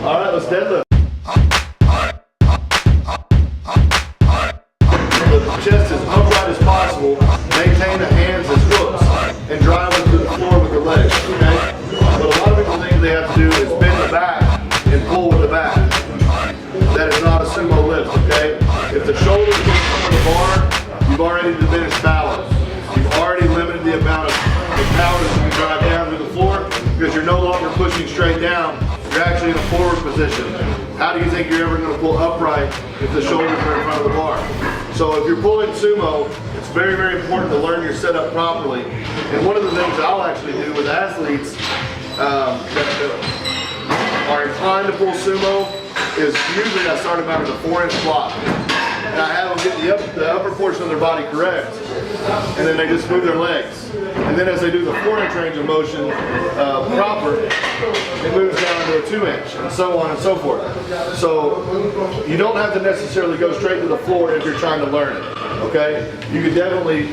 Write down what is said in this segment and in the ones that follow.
All right, let's deadlift. The chest as upright as possible. Maintain the hands as hooks and drive them to the floor with the legs. Okay? But a lot of people think they have to do is bend the back and pull with the back. That is not a sumo lift. Okay? If the shoulders get on the bar, you've already diminished balance. You've already limited the amount of power that you can drive down to the floor because you're no longer pushing straight down. You're actually in a forward position. How do you think you're ever going to pull upright if the shoulders are in front of the bar? So if you're pulling sumo, it's very, very important to learn your setup properly. And one of the things I'll actually do with athletes that are inclined to pull sumo is usually I start them out at a 4-inch block. And I have them get the upper portion of their body correct, and then they just move their legs. And then as they do the 4-inch range of motion proper, it moves down to a 2-inch, and so on and so forth. So you don't have to necessarily go straight to the floor if you're trying to learn it, okay? You can definitely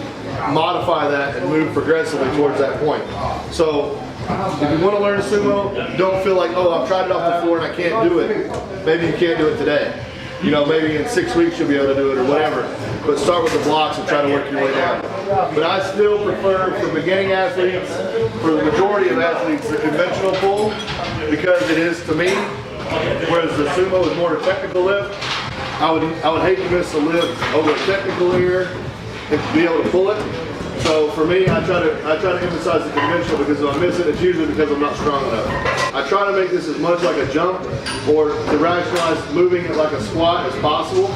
modify that and move progressively towards that point. So if you want to learn sumo, don't feel like, oh, I've tried it off the floor and I can't do it. Maybe you can't do it today. You know, maybe in 6 weeks you'll be able to do it or whatever. But start with the blocks and try to work your way down. But I still prefer for beginning athletes, for the majority of athletes, the conventional pull because it is to me, whereas the sumo is more a technical lift. I would hate to miss a lift over a technical ear and be able to pull it. So for me, I try to emphasize the conventional because if I miss it, it's usually because I'm not strong enough. I try to make this as much like a jump or to rationalize moving it like a squat as possible.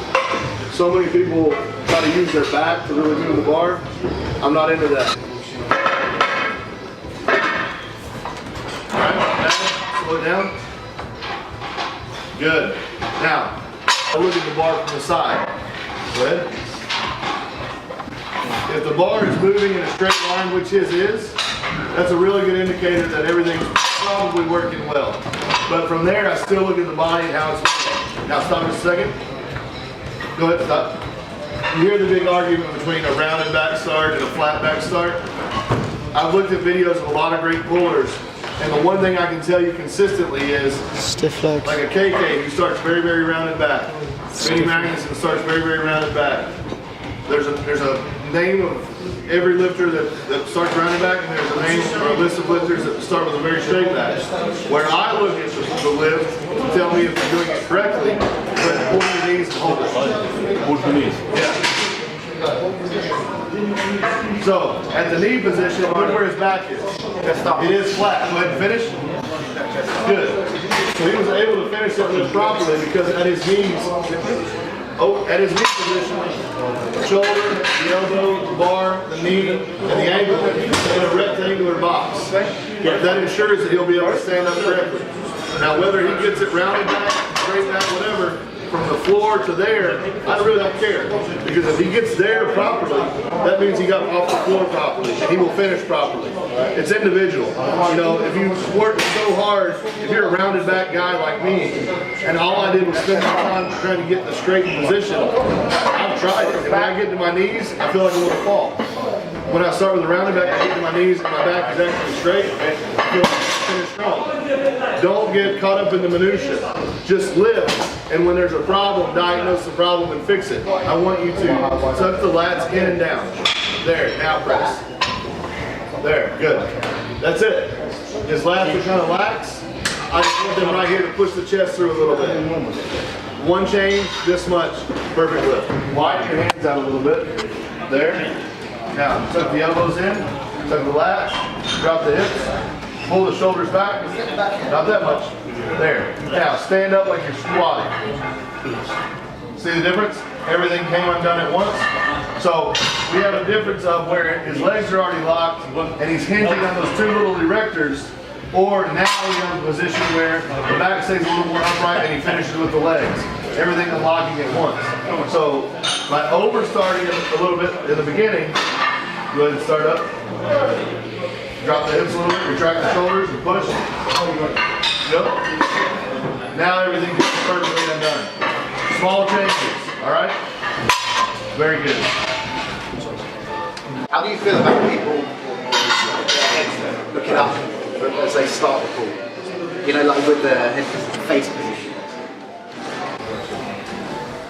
So many people try to use their back to really move the bar. I'm not into that. All right, slow it down. Good. Now, I look at the bar from the side. Go ahead. If the bar is moving in a straight line, which his is, that's a really good indicator that everything's probably working well. But from there, I still look at the body and how it's moving. Now stop just a second. Go ahead, stop. You hear the big argument between a rounded back start and a flat back start. I've looked at videos of a lot of great pullers, and the one thing I can tell you consistently is stiff legs. Like a KK who starts very, very rounded back. Benny Magnuson starts very, very rounded back. There's a name of every lifter that starts rounded back, and there's a name or a list of lifters that start with a very straight back. Where I look at the lift to tell me if you're doing it correctly, but pull your knees and hold it. Pull your knees. Yeah. So, at the knee position, look where his back is. It is flat. Go ahead and finish. Good. So he was able to finish that lift properly because at his knees, at his knee position, the shoulder, the elbow, the bar, the knee, and the ankle in a rectangular box. That ensures that he'll be able to stand up correctly. Now whether he gets it rounded back, straight back, whatever, from the floor to there, I really don't care. Because if he gets there properly, that means he got off the floor properly, and he will finish properly. It's individual. You know, if you work so hard, if you're a rounded back guy like me, and all I did was spend my time trying to get the straight position, I've tried it. And when I get to my knees, I feel like I'm going to fall. When I start with a rounded back, I get to my knees and my back is actually straight, I feel like I'm finished strong. Don't get caught up in the minutia. Just lift, and when there's a problem, diagnose the problem and fix it. I want you to tuck the lats in and down. There, now press. There, good. That's it. His lats are kind of lax. I just want them right here to push the chest through a little bit. One change, this much, perfect lift. Widen your hands out a little bit. There. Now, tuck the elbows in, tuck the lats, drop the hips, pull the shoulders back, not that much. There. Now, stand up like you're squatting. See the difference? Everything came undone at once. So, we have a difference of where his legs are already locked, and he's hinging on those two little erectors, or now he's in a position where the back stays a little more upright and he finishes with the legs. Everything unlocking at once. So, by over starting a little bit in the beginning, go ahead and start up. Drop the hips a little bit, retract the shoulders and push. Go. Now everything gets perfectly undone. Small changes, alright? Very good. How do you feel about people looking up as they start the pull? You know, like with the head face position.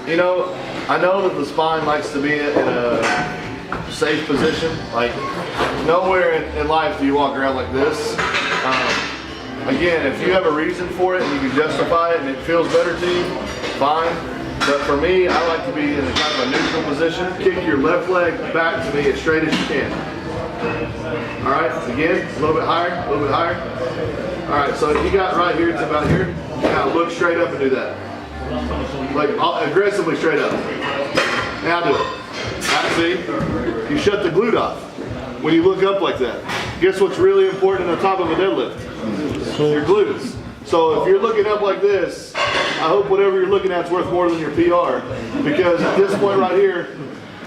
You know, I know that the spine likes to be in a safe position. Like, nowhere in life do you walk around like this. Again, if you have a reason for it and you can justify it and it feels better to you, fine. But for me, I like to be in a kind of a neutral position. Kick your left leg back to me as straight as you can. All right, again, a little bit higher, a little bit higher. All right, so you got right here to about here. Now look straight up and do that. Like aggressively straight up. Now do it. Now see, you shut the glute off when you look up like that. Guess what's really important on the top of a deadlift? Your glutes. So if you're looking up like this, I hope whatever you're looking at is worth more than your PR, because at this point right here,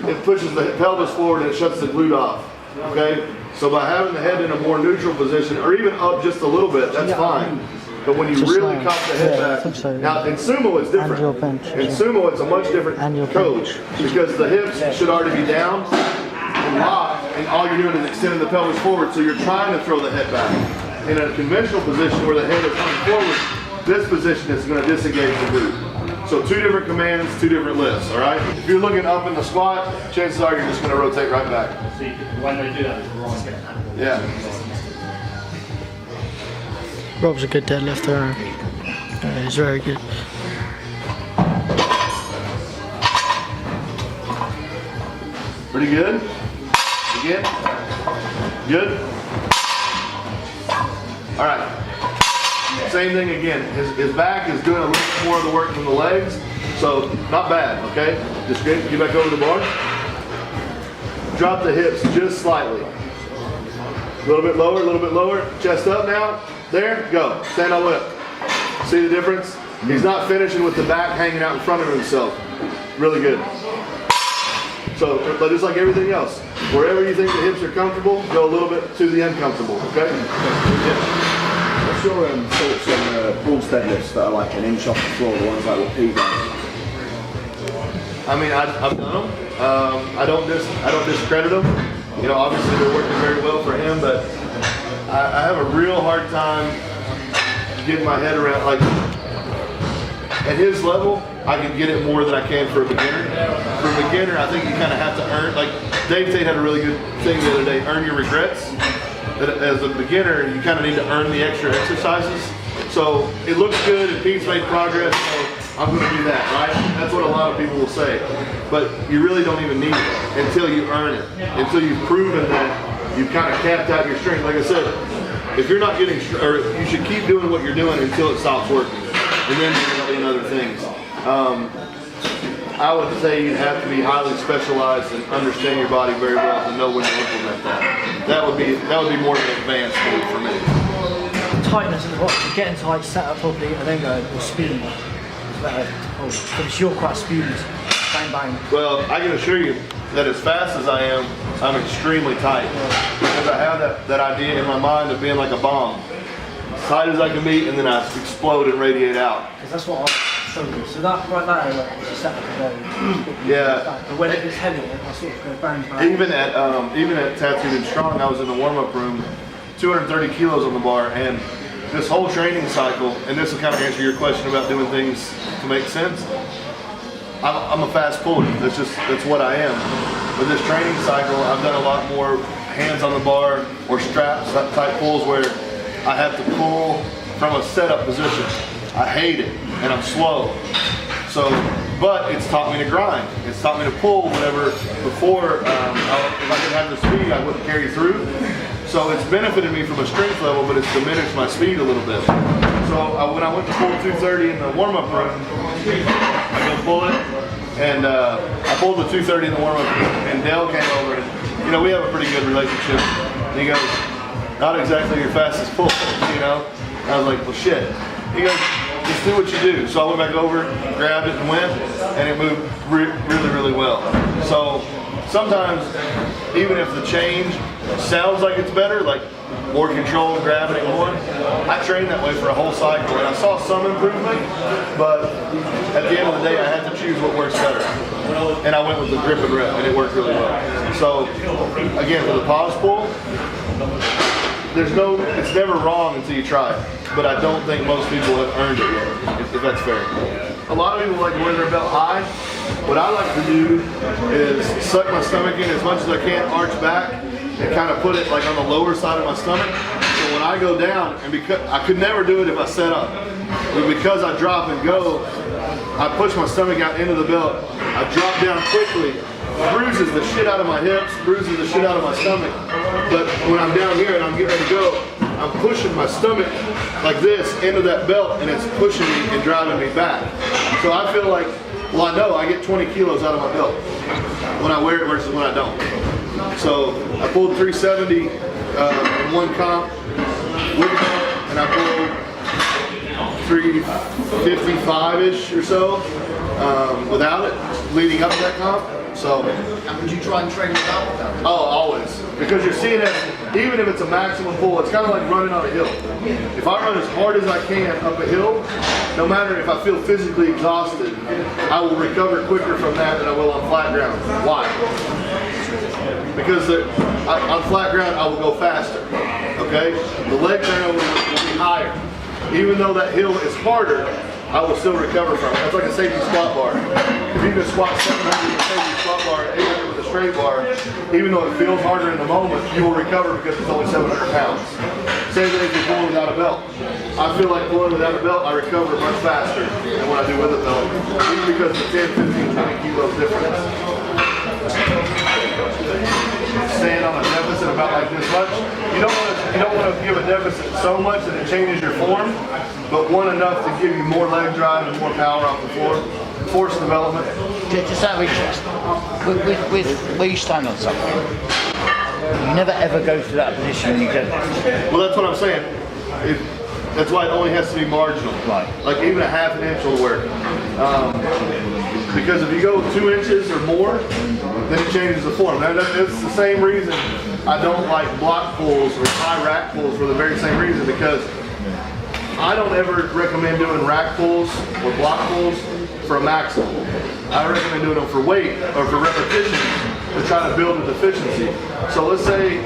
it pushes the pelvis forward and it shuts the glute off. Okay? So by having the head in a more neutral position, or even up just a little bit, that's fine. But when you really cock the head back, so. now in sumo it's different. In sumo it's a much different code, because the hips should already be down and locked, and all you're doing is extending the pelvis forward, so you're trying to throw the head back. In a conventional position where the head is coming forward, this position is going to disengage the glute. So 2 different commands, 2 different lifts, all right? If you're looking up in the squat, chances are you're just going to rotate right back. See, when they do that, it's wrong. Yeah. Rob's a good deadlifter. He's very good. Pretty good. Again. Good. All right. Same thing again. His back is doing a little bit more of the work than the legs, so not bad. Okay. Just get back over the bar. Drop the hips just slightly. A little bit lower. A little bit lower. Chest up now. There, go. Stand on lip. See the difference? He's not finishing with the back hanging out in front of himself. Really good. So, but just like everything else, wherever you think the hips are comfortable, go a little bit to the uncomfortable, okay? Yeah. What's your thoughts on Paul's deadlifts that are like an inch off the floor, the ones like what Pete does? I mean, I've done them. I don't discredit them. You know, obviously they're working very well for him, but I have a real hard time getting my head around, like, at his level, I can get it more than I can for a beginner. For a beginner, I think you kind of have to earn, like, Dave Tate had a really good thing the other day, earn your regrets. That as a beginner, you kind of need to earn the extra exercises. So it looks good and Pete's made progress, so I'm going to do that, right? That's what a lot of people will say. But you really don't even need it until you earn it, until you've proven that you've kind of capped out your strength. Like I said, if you're not getting, or you should keep doing what you're doing until it stops working, and then you're doing other things. I would say you'd have to be highly specialized and understand your body very well to know when to implement that. That would be more of an advanced move for me. Tightness of the box, getting tight, set up properly, and then go with speed. Because you're quite speedy. Bang bang. Well, I can assure you that as fast as I am, I'm extremely tight. Because I have that idea in my mind of being like a bomb. As tight as I can be, and then I explode and radiate out. Because that's what I struggle with. So that right there, like, is a set up a go. Yeah. But when it gets heavy, I sort of go bang bang. Even at Tattooed and Strong, I was in the warm-up room, 230 kilos on the bar, and this whole training cycle, and this will kind of answer your question about doing things to make sense. I'm a fast puller. That's what I am. With this training cycle, I've done a lot more hands on the bar or straps type pulls where I have to pull from a setup position. I hate it, and I'm slow. So, but it's taught me to grind. It's taught me to pull whenever before, if I didn't have the speed, I wouldn't carry through. So it's benefited me from a strength level, but it's diminished my speed a little bit. So when I went to pull 230 in the warm-up room, I go pull it, and I pulled the 230 in the warm-up room, and Dale came over, and you know, we have a pretty good relationship. And he goes, not exactly your fastest pull, you know? And I was like, well, shit. He goes, just do what you do. So I went back over, grabbed it and went, and it moved really, really well. So sometimes, even if the change sounds like it's better, like more control, grabbing it more, I trained that way for a whole cycle, and I saw some improvement, but at the end of the day, I had to choose what works better. And I went with the grip and rep, and it worked really well. So again, for the pause pull, it's never wrong until you try it. But I don't think most people have earned it yet, if that's fair. A lot of people like to wear their belt high. What I like to do is suck my stomach in as much as I can, arch back, and kind of put it like on the lower side of my stomach. So when I go down, and because I could never do it if I set up, but because I drop and go, I push my stomach out into the belt. I drop down quickly, bruises the shit out of my hips, bruises the shit out of my stomach. But when I'm down here and I'm getting ready to go, I'm pushing my stomach like this into that belt, and it's pushing me and driving me back. So I feel like, well, I know I get 20 kilos out of my belt when I wear it versus when I don't. So I pulled 370 in one comp with it, and I pulled 355-ish or so without it, leading up to that comp. So, And would you try and train without that? oh, always. Because you're seeing it, even if it's a maximum pull, it's kind of like running on a hill. If I run as hard as I can up a hill, no matter if I feel physically exhausted, I will recover quicker from that than I will on flat ground. Why? Because on flat ground, I will go faster, okay? The leg turnover will be higher. Even though that hill is harder, I will still recover from it. That's like a safety squat bar. If you can squat 700 with a safety squat bar and 800 with a straight bar, even though it feels harder in the moment, you will recover because it's only 700 pounds. Same thing if you're pulling without a belt. I feel like pulling without a belt, I recover much faster than when I do with a belt, even because the 10, 15, 20 kilos difference. Staying on a deficit about like this much, you don't want to give a deficit so much that it changes your form, but one enough to give you more leg drive and more power off the floor, force development. Just out of interest, with where you stand on something, you never ever go to that position when you get there. Well, that's what I'm saying. That's why it only has to be marginal. Right. Like even a half an inch will work. Because if you go 2 inches or more, then it changes the form. Now, it's the same reason I don't like block pulls or high rack pulls for the very same reason, because I don't ever recommend doing rack pulls or block pulls for a maximum. I recommend doing them for weight or for repetitions to try to build a deficiency. So let's say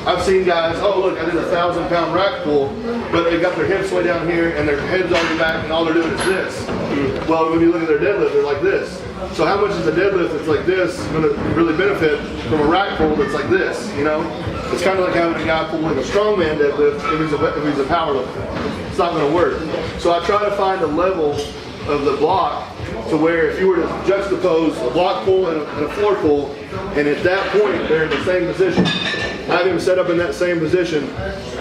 I've seen guys, oh look, I did a 1,000-pound rack pull, but they got their hips way down here and their head's on their back and all they're doing is this. Well, when you look at their deadlift, they're like this. So how much is a deadlift that's like this going to really benefit from a rack pull that's like this, you know? It's kind of like having a guy pull like a strongman deadlift if he's a power lifter. It's not going to work. So I try to find a level of the block to where if you were to juxtapose a block pull and a floor pull, and at that point they're in the same position, have him set up in that same position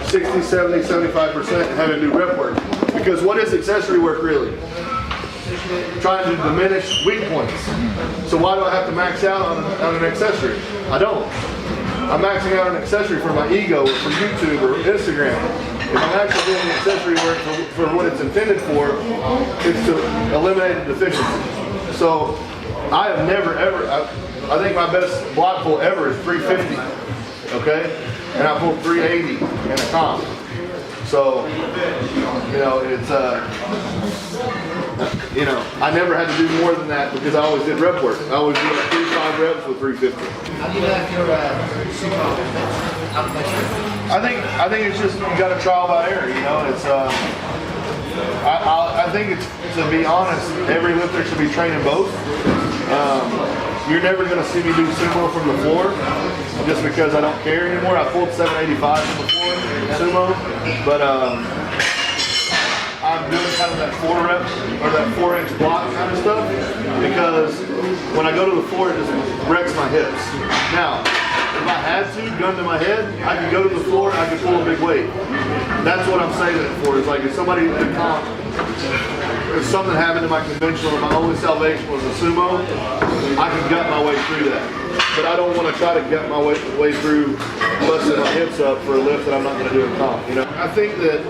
60, 70, 75% and have him do rep work. Because what is accessory work really? Trying to diminish weak points. So why do I have to max out on an accessory? I don't. I'm maxing out an accessory for my ego, or for YouTube or Instagram. If I'm actually doing the accessory work for what it's intended for, it's to eliminate a deficiency. So I have never ever, I think my best block pull ever is 350, okay? And I pulled 380 in a comp. So, you know, it's, you know, I never had to do more than that because I always did rep work. I always did like 35 reps with 350. How do you know if you're Sumo I think it's just, you got to trial by error, you know. It's, I think it's, to be honest, every lifter should be training both. You're never going to see me do sumo from the floor just because I don't care anymore. I pulled 785 from the floor in sumo, but I'm doing kind of that 4 rep or that 4-inch block kind of stuff because when I go to the floor, it just wrecks my hips. Now, if I had to, gun to my head, I could go to the floor and I could pull a big weight. That's what I'm saving it for. It's like if somebody in a comp, if something happened to my conventional and my only salvation was a sumo, I can gut my way through that. But I don't want to try to gut my way through busting my hips up for a lift that I'm not going to do in comp. You know, I think that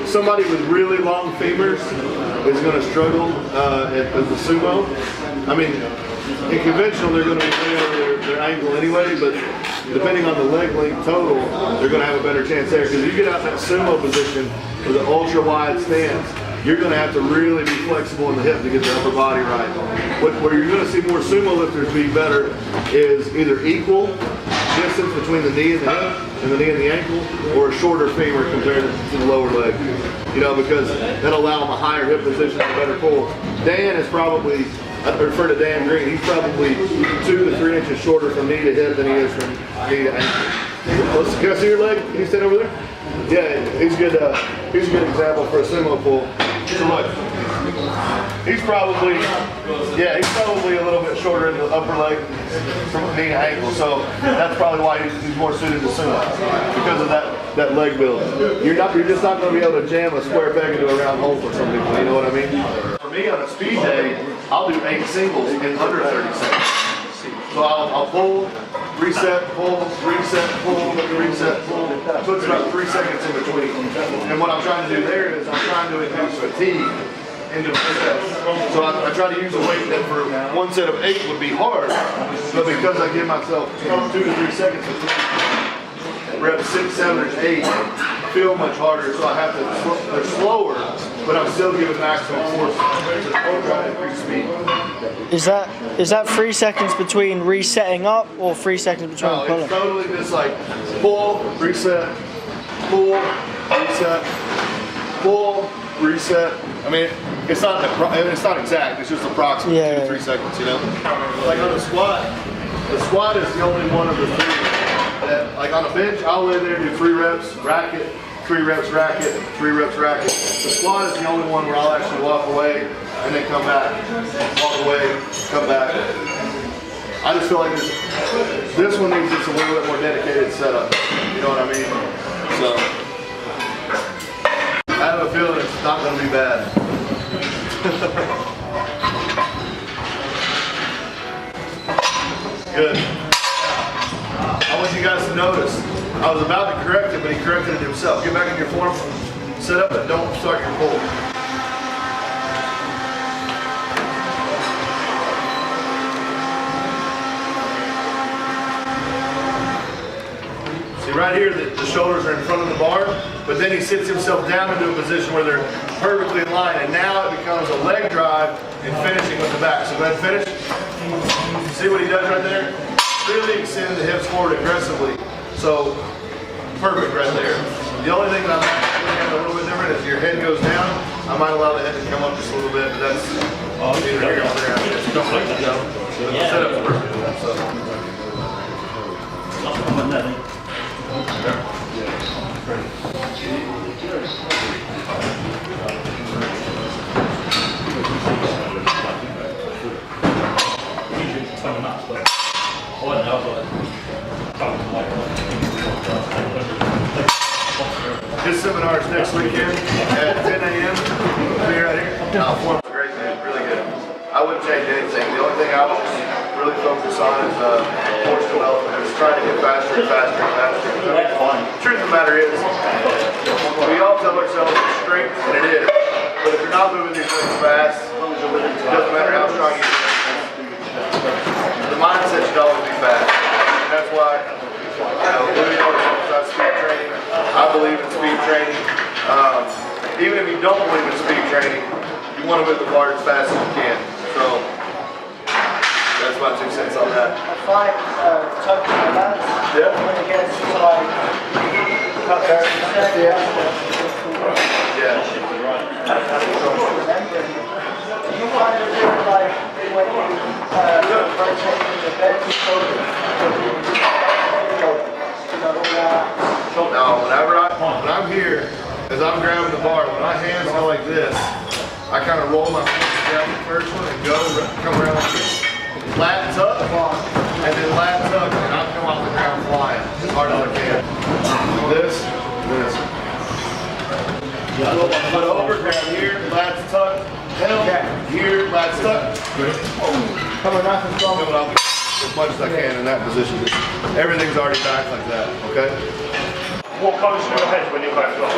somebody with really long femurs is going to struggle as a sumo. I mean, in conventional they're going to be way over their ankle anyway, but depending on the leg length total, they're going to have a better chance there. Because if you get out in that sumo position with an ultra wide stance, you're going to have to really be flexible in the hip to get the upper body right. Where you're going to see more sumo lifters be better is either equal distance between the knee and the hip and the knee and the ankle, or a shorter femur compared to the lower leg. You know, because that'll allow him a higher hip position and a better pull. Dan is probably, I refer to Dan Green, he's probably 2 to 3 inches shorter from knee to hip than he is from knee to ankle. Can I see your leg? Can you stand over there? Yeah, he's a good example for a sumo pull. So look, he's probably a little bit shorter in the upper leg from knee to ankle. So that's probably why he's more suited to sumo, because of that leg build. You're just not going to be able to jam a square peg into a round hole for some people. You know what I mean? For me on a speed day, I'll do 8 singles in under 30 seconds. So I'll pull, reset, pull, reset, pull, reset, pull. Puts about 3 seconds in between. And what I'm trying to do there is I'm trying to induce fatigue into sets. So I try to use a weight that for one set of 8 would be hard, but because I give myself 2 to 3 seconds between reps 6, 7, or 8, feel much harder. So I have to, they're slower, but I'm still giving maximum force to try to increase speed. Is that 3 seconds between resetting up or 3 seconds between No, pulling? it's totally just like pull, reset, pull, reset, pull, reset. I mean, it's not exact. It's just approximate 2 to 3 seconds. You know, like on a squat is the only one of the 3 that, like on a bench, I'll lay there and do 3 reps, racket, 3 reps, racket, 3 reps, racket. The squat is the only one where I'll actually walk away and then come back, walk away, come back. I just feel like this one needs just a little bit more dedicated setup. You know what I mean? So I have a feeling it's not going to be bad. Good. I want you guys to notice, I was about to correct it, but he corrected it himself. Get back in your form, set up, but don't start your pull. See right here, the shoulders are in front of the bar, but then he sits himself down into a position where they're perfectly in line, and now it becomes a leg drive and finishing with the back. So go ahead and finish. See what he does right there? Really extend the hips forward aggressively. So, perfect right there. The only thing that I'm looking at a little bit different is your head goes down. I might allow the head to come up just a little bit, but that's neither here nor there. Don't let it go. But the setup's perfect. So. His seminar is next weekend at 10 a.m. Be right here. Form's great, man. Really good. I wouldn't change anything. The only thing I would really focus on is force development. Just trying to get faster and faster and faster. Truth of the matter is, we all tell ourselves it's strength, and it is. But if you're not moving these things fast, it doesn't matter how strong you are. The mindset should always be fast. And that's why, Louis always emphasizes speed training. I believe in speed training. Even if you don't believe in speed training, you want to move the bar as fast as you can. So that's my 2 cents on that. I find tucking my legs when it gets to like cut there. Yeah. Do you find it different like when you rotate the bed No, when I'm here, as I'm grabbing the bar, when my hands go like this, I kind of roll my feet, grab the first one, and come around like this. Lat tuck, and then lat tuck, and I'll come off the ground flying as hard as I can. This. Put my foot over, grab here, lat tuck, here, lat tuck. Coming off as much as I can in that position. Everything's already back like that, okay? What comes to your head when you're back from?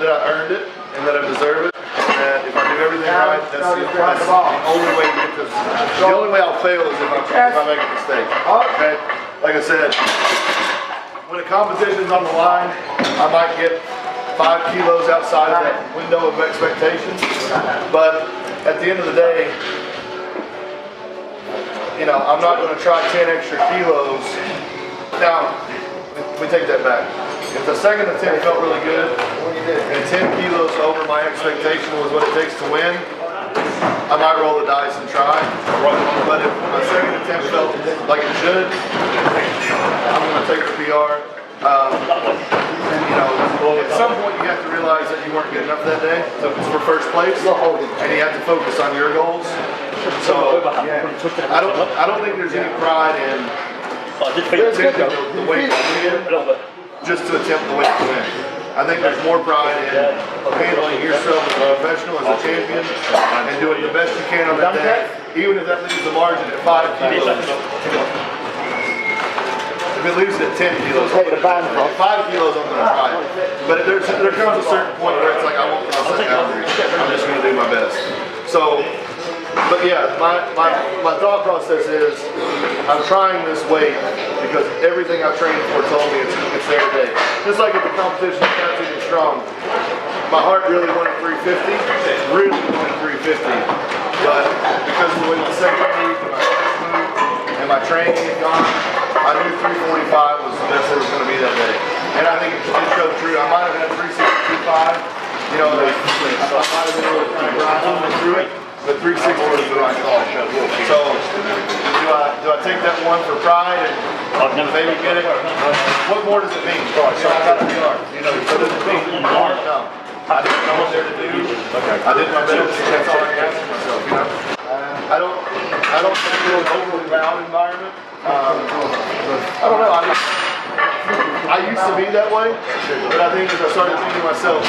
That I earned it and that I deserve it. And if I do everything right, that's the only way to get this. The only way I'll fail is if I make a mistake. Okay? Like I said, when a competition's on the line, I might get 5 kilos outside of that window of expectation. But at the end of the day, you know, I'm not going to try 10 extra kilos. Now, we take that back. If the second attempt felt really good, and 10 kilos over my expectation was what it takes to win, I might roll the dice and try. But if my second attempt felt like it should, I'm going to take the PR. You know, at some point you have to realize that you weren't good enough that day for first place, and you have to focus on your goals. So I don't think there's any pride in attempting the weight to win, just to attempt the weight to win. I think there's more pride in handling yourself as a professional, as a champion, and doing the best you can on that day, even if that leaves the margin at 5 kilos. If it leaves it at 10 kilos, 5 kilos I'm going to try. But there comes a certain point where it's like, I won't cross that boundary. I'm just going to do my best. So, but yeah, my thought process is, I'm trying this weight because everything I've trained for told me it's there today. Just like at the competition of Catching and Strong, my heart really wanted 350, really wanted 350. But because of the way my second moved and my first moved and my training had gone, I knew 345 was the best it was going to be that day. And I think it showed true. I might have had 365, you know, I might have been able to kind of grind through it, but 360 was the right call. So, do I take that one for pride and maybe get it? What more does it mean? So I got a PR. You know, so does it mean more? No. I did what I was there to do. I did my best. That's all I can ask myself, you know? I don't feel an overly loud environment. I don't know. I used to be that way, but I think as I started thinking to myself,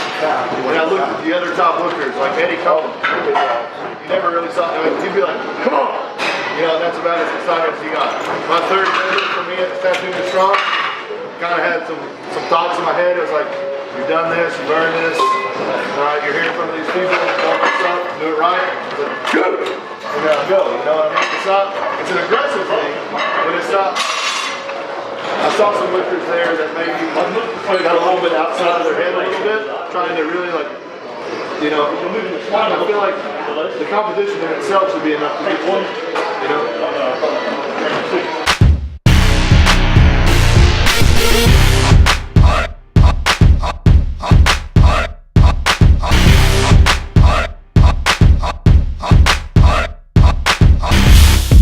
when I looked at the other top hookers, like Eddie Cohen, you never really saw him. He'd be like, come on! You know, that's about as excited as he got. My third measure for me at the Catching and Strong, kind of had some thoughts in my head. I was like, you've done this, you've earned this. All right, you're here in front of these people, don't mess up, do it right. I was like, good! And then I go, you know what I mean? It's an aggressive thing, but it's not. I saw some lifters there that maybe got a little bit outside of their head a little bit, trying to really like, you know, I feel like the competition in itself should be enough to get one, you know.